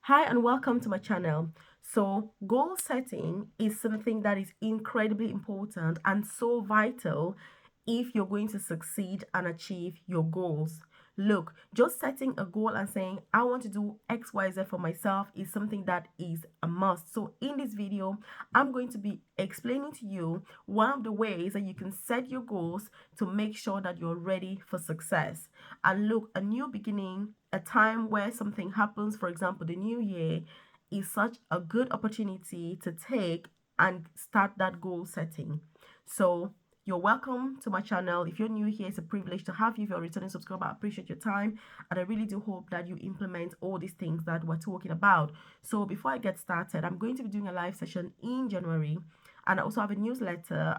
Hi and welcome to my channel. So, goal setting is something that is incredibly important and so vital if you're going to succeed and achieve your goals. Look, just setting a goal and saying, I want to do XYZ for myself is something that is a must. So, in this video, I'm going to be explaining to you one of the ways that you can set your goals to make sure that you're ready for success. And look, a new beginning, a time where something happens, for example, the new year, is such a good opportunity to take and start that goal setting. So, you're welcome to my channel. If you're new here, it's a privilege to have you. If you're a returning subscriber, I appreciate your time. And I really do hope that you implement all these things that we're talking about. So before I get started, I'm going to be doing a live session in January. And I also have a newsletter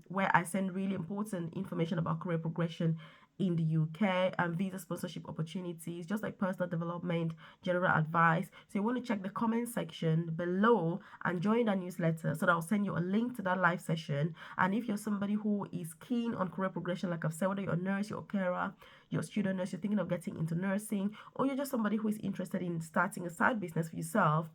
where I send really important information about career progression in the UK and visa sponsorship opportunities, just like personal development, general advice. So you want to check the comment section below and join that newsletter so that I'll send you a link to that live session. And if you're somebody who is keen on career progression, like I've said, whether you're a nurse, you're a carer, you're a student nurse, you're thinking of getting into nursing, or you're just somebody who is interested in starting a side business for yourself,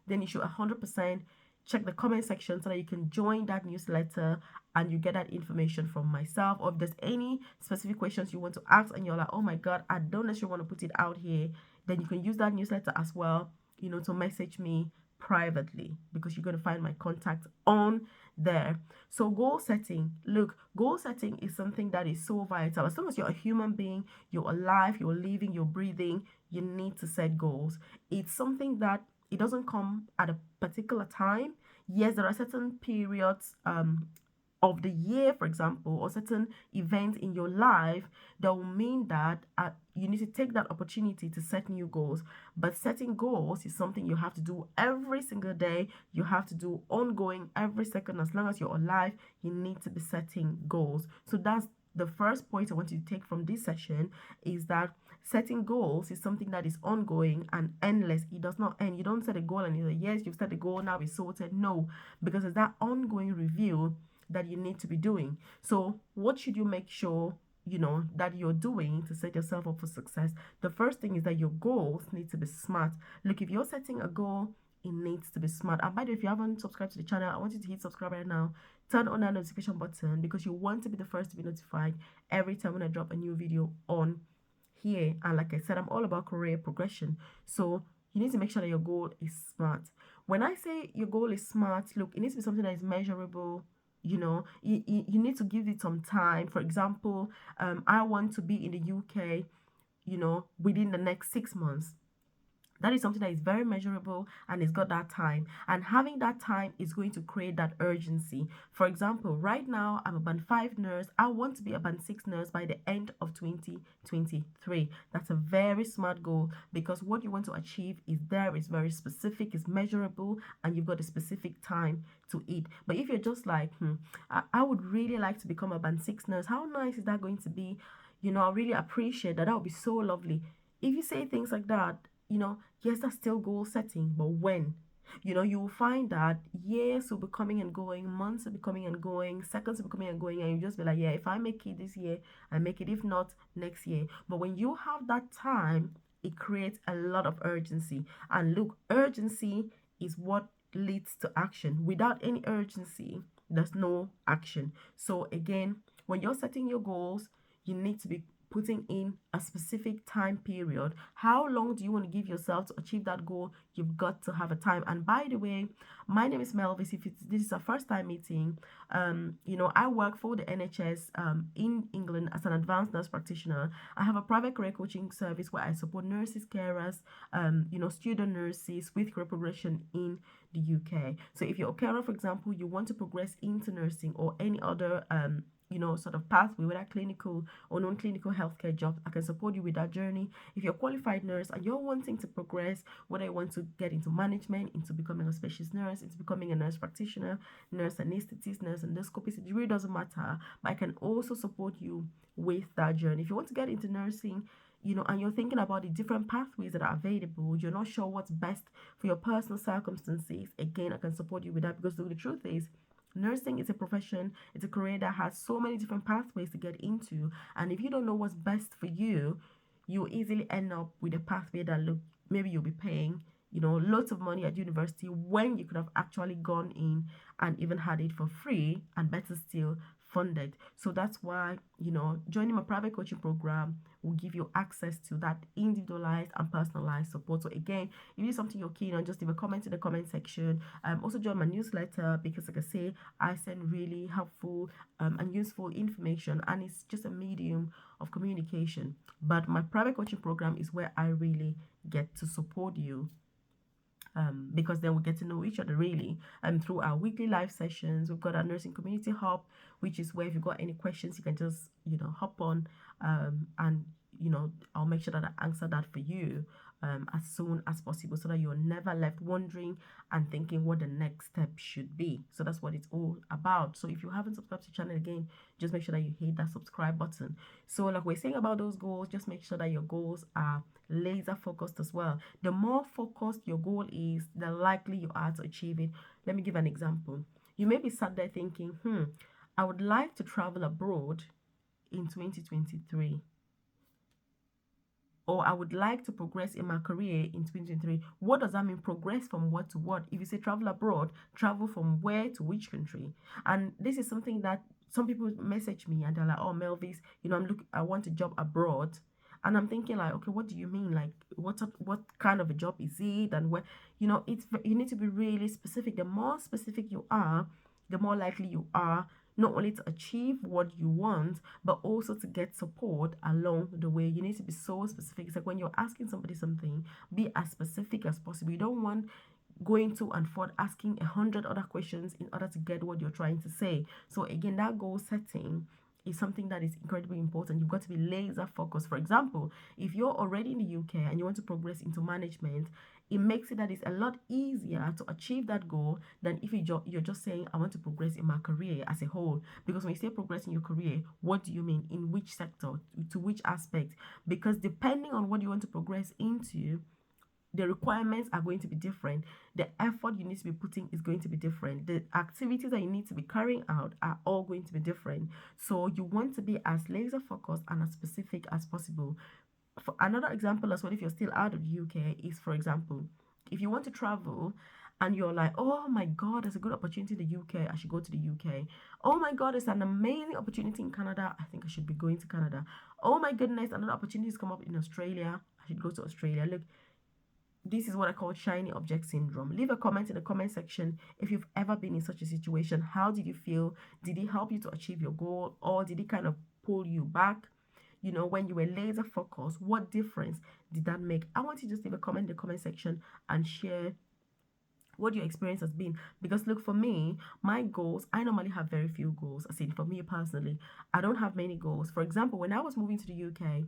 then you should 100% check the comment section so that you can join that newsletter and you get that information from myself. Or if there's any specific questions you want to ask and you're like, oh my god, I don't necessarily want to put it out here, then you can use that newsletter as well, to message me privately, because you're going to find my contact on there. So goal setting, look, goal setting is something that is so vital. As long as you're a human being, you're alive, you're living, you're breathing, you need to set goals. It's something that it doesn't come at a particular time. Yes, there are certain periods of the year, for example, or certain events in your life that will mean that you need to take that opportunity to set new goals. But setting goals is something you have to do every single day. You have to do ongoing every second. As long as you're alive, you need to be setting goals. So that's the first point I want you to take from this session, is that setting goals is something that is ongoing and endless. It does not end. You don't set a goal and you're like, yes, you've set a goal, now it's sorted. No, because it's that ongoing review that you need to be doing. So what should you make sure that you're doing to set yourself up for success? The first thing is that your goals need to be smart. Look, if you're setting a goal, it needs to be smart. And by the way, if you haven't subscribed to the channel, I want you to hit subscribe right now. Turn on that notification button because you want to be the first to be notified every time when I drop a new video on here. And like I said, I'm all about career progression. So you need to make sure that your goal is smart. When I say your goal is smart, look, it needs to be something that is measurable. You need to give it some time. For example, I want to be in the UK, within the next 6 months. That is something that is very measurable and it's got that time. And having that time is going to create that urgency. For example, right now I'm a band 5 nurse. I want to be a band 6 nurse by the end of 2023. That's a very smart goal, because what you want to achieve is very specific, is measurable, and you've got a specific time to it. But if you're just like, I would really like to become a band 6 nurse, how nice is that going to be? I really appreciate that. That would be so lovely. If you say things like that, yes, that's still goal setting, but when? You will find that years will be coming and going, months will be coming and going, seconds will be coming and going, and you just be like, yeah, if I make it this year, I make it. If not, next year. But when you have that time, it creates a lot of urgency. And look, urgency is what leads to action. Without any urgency, there's no action. So again, when you're setting your goals, you need to be putting in a specific time period. How long do you want to give yourself to achieve that goal? You've got to have a time. And by the way, my name is Melvis. If this is our first time meeting, I work for the NHS in England as an advanced nurse practitioner. I have a private career coaching service where I support nurses, carers, student nurses with career progression in the UK. So if you're a carer, for example, you want to progress into nursing or any other sort of pathway, whether clinical or non-clinical healthcare jobs, I can support you with that journey. If you're a qualified nurse and you're wanting to progress, whether you want to get into management, into becoming a specialist nurse, into becoming a nurse practitioner, nurse anesthetist, nurse endoscopist, it really doesn't matter. But I can also support you with that journey. If you want to get into nursing, and you're thinking about the different pathways that are available, you're not sure what's best for your personal circumstances, again, I can support you with that, because the truth is, nursing is a profession, it's a career that has so many different pathways to get into. And if you don't know what's best for you, you easily end up with a pathway that, look, maybe you'll be paying, lots of money at university when you could have actually gone in and even had it for free, and better still, funded. So that's why, joining my private coaching program will give you access to that individualized and personalized support. So again, if it's something you're keen on, just leave a comment in the comment section. Also join my newsletter, because like I say, I send really helpful and useful information, and it's just a medium of communication. But my private coaching program is where I really get to support you, because then we get to know each other really. And through our weekly live sessions, we've got our nursing community hub, which is where if you've got any questions, you can just hop on, and I'll make sure that I answer that for you as soon as possible, so that you're never left wondering and thinking what the next step should be. So that's what it's all about. So if you haven't subscribed to the channel, again, just make sure that you hit that subscribe button. So like we're saying about those goals, just make sure that your goals are laser focused as well. The more focused your goal is, the likely you are to achieve it. Let me give an example. You may be sat there thinking, I would like to travel abroad in 2023, or I would like to progress in my career in 2023. What does that mean? Progress from what to what? If you say travel abroad, travel from where to which country? And this is something that some people message me and they're like, oh, Melvis, I want a job abroad. And I'm thinking like, okay, what do you mean? Like, what kind of a job is it? And where, you need to be really specific. The more specific you are, the more likely you are not only to achieve what you want, but also to get support along the way. You need to be so specific. It's like when you're asking somebody something, be as specific as possible. You don't want going to and forth asking 100 other questions in order to get what you're trying to say. So again, that goal setting is something that is incredibly important. You've got to be laser focused. For example, if you're already in the UK and you want to progress into management, it makes it that it's a lot easier to achieve that goal than if you're just saying, I want to progress in my career as a whole. Because when you say progress in your career, what do you mean? In which sector? To which aspect? Because depending on what you want to progress into, the requirements are going to be different. The effort you need to be putting is going to be different. The activities that you need to be carrying out are all going to be different. So you want to be as laser focused and as specific as possible. For another example as well, if you're still out of the UK, is, for example, if you want to travel and you're like, oh my God, there's a good opportunity in the UK, I should go to the UK. Oh my God, there's an amazing opportunity in Canada, I think I should be going to Canada. Oh my goodness, another opportunity has come up in Australia, I should go to Australia. Look, this is what I call shiny object syndrome. Leave a comment in the comment section if you've ever been in such a situation. How did you feel? Did it help you to achieve your goal, or did it kind of pull you back? When you were laser focused, what difference did that make? I want you to just leave a comment in the comment section and share what your experience has been. Because look, for me, my goals, I normally have very few goals. I said, for me personally, I don't have many goals. For example, when I was moving to the UK,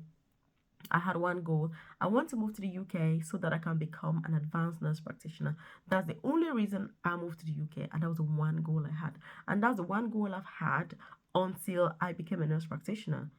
I had one goal. I want to move to the UK so that I can become an advanced nurse practitioner. That's the only reason I moved to the UK, and that was the one goal I had. And that's the one goal I've had until I became a nurse practitioner,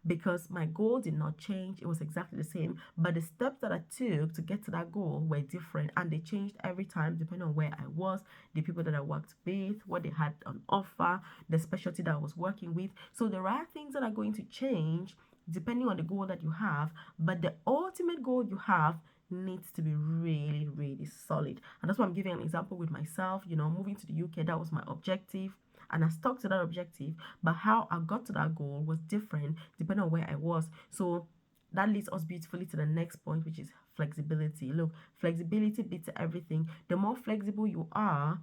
because my goal did not change. It was exactly the same, but the steps that I took to get to that goal were different, and they changed every time depending on where I was, the people that I worked with, what they had on offer, the specialty that I was working with. So there are things that are going to change depending on the goal that you have, but the ultimate goal you have needs to be really, really solid. And that's why I'm giving an example with myself. Moving to the UK, that was my objective, and I stuck to that objective, but how I got to that goal was different depending on where I was. So that leads us beautifully to the next point, which is flexibility. Look, flexibility beats everything. The more flexible you are,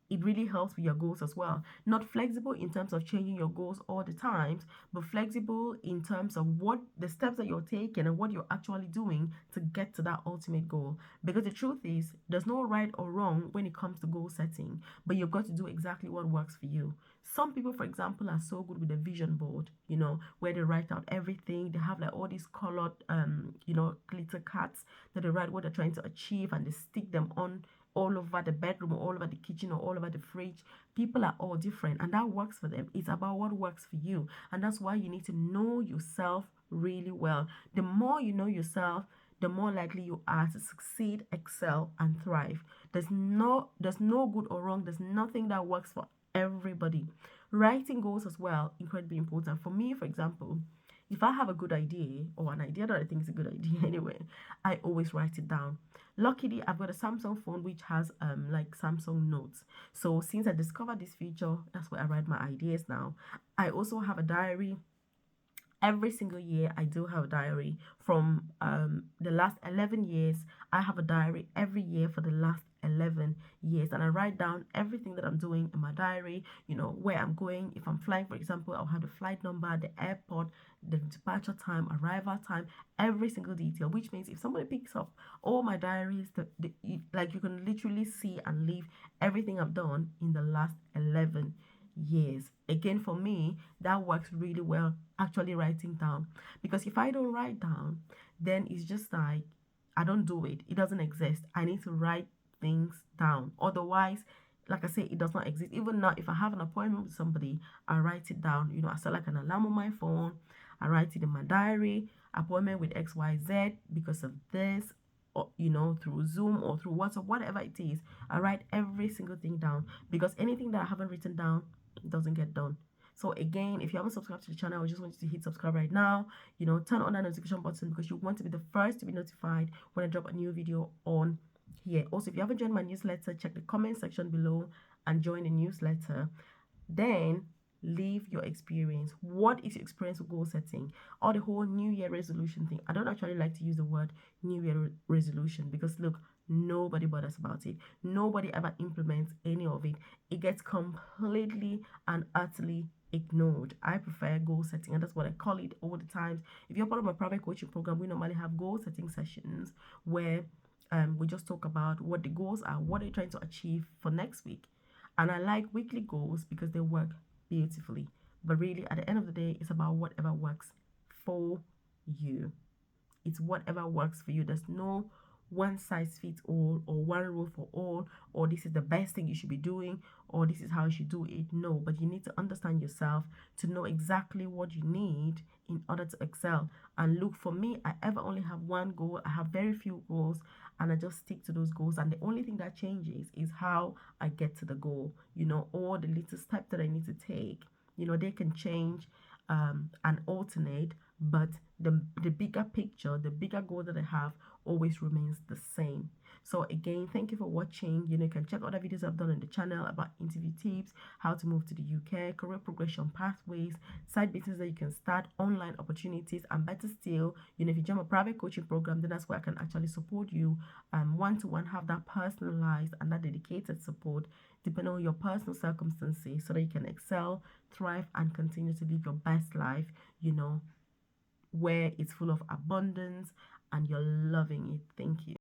it really helps with your goals as well. Not flexible in terms of changing your goals all the time, but flexible in terms of what the steps that you're taking and what you're actually doing to get to that ultimate goal. Because the truth is, there's no right or wrong when it comes to goal setting, but you've got to do exactly what works for you. Some people, for example, are so good with a vision board, where they write out everything. They have like all these colored, glitter cards that they write what they're trying to achieve, and they stick them on all over the bedroom, or all over the kitchen, or all over the fridge. People are all different, and that works for them. It's about what works for you. And that's why you need to know yourself really well. The more you know yourself, the more likely you are to succeed, excel, and thrive. There's no good or wrong. There's nothing that works for everybody. Writing goals as well, incredibly important. For me, for example, if I have a good idea or an idea that I think is a good idea anyway, I always write it down. Luckily, I've got a Samsung phone which has like Samsung Notes. So since I discovered this feature, that's where I write my ideas now. I also have a diary. Every single year I do have a diary. From the last 11 years, I have a diary every year for the last 11 years, and I write down everything that I'm doing in my diary. You know, where I'm going. If I'm flying, for example, I'll have the flight number, the airport, the departure time, arrival time, every single detail. Which means if somebody picks up all my diaries, like you can literally see and leave everything I've done in the last 11 years. Again, for me, that works really well, actually writing down. Because if I don't write down, then it's just like I don't do it. It doesn't exist. I need to write things down. Otherwise, like I say, it does not exist. Even now, if I have an appointment with somebody, I write it down. You know, I set like an alarm on my phone. I write it in my diary. Appointment with XYZ because of this, or you know, through Zoom or through WhatsApp, whatever it is. I write every single thing down, because anything that I haven't written down doesn't get done. So again, if you haven't subscribed to the channel, I just want you to hit subscribe right now. You know, turn on that notification button, because you want to be the first to be notified when I drop a new video on here. Also, if you haven't joined my newsletter, check the comment section below and join the newsletter. Then leave your experience. What is your experience with goal setting, or the whole New Year resolution thing? I don't actually like to use the word New Year resolution, because look, nobody bothers about it. Nobody ever implements any of it. It gets completely and utterly ignored. I prefer goal setting, and that's what I call it all the times. If you're part of my private coaching program, we normally have goal setting sessions where we just talk about what the goals are, what are you trying to achieve for next week. And I like weekly goals because they work beautifully. But really, at the end of the day, it's about whatever works for you. It's whatever works for you. There's no one size fits all, or one rule for all, or this is the best thing you should be doing, or this is how you should do it. No, but you need to understand yourself to know exactly what you need in order to excel. And look, for me, I ever only have one goal. I have very few goals, and I just stick to those goals. And the only thing that changes is how I get to the goal, you know, or the little steps that I need to take. You know, they can change and alternate, but the bigger picture, the bigger goal that I have always remains the same. So again, thank you for watching. You know, you can check other videos I've done on the channel about interview tips, how to move to the UK, career progression pathways, side business that you can start, online opportunities, and better still, you know, if you join a private coaching program, then that's where I can actually support you one-to-one, have that personalized and that dedicated support depending on your personal circumstances, so that you can excel, thrive, and continue to live your best life, you know, where it's full of abundance and you're loving it. Thank you.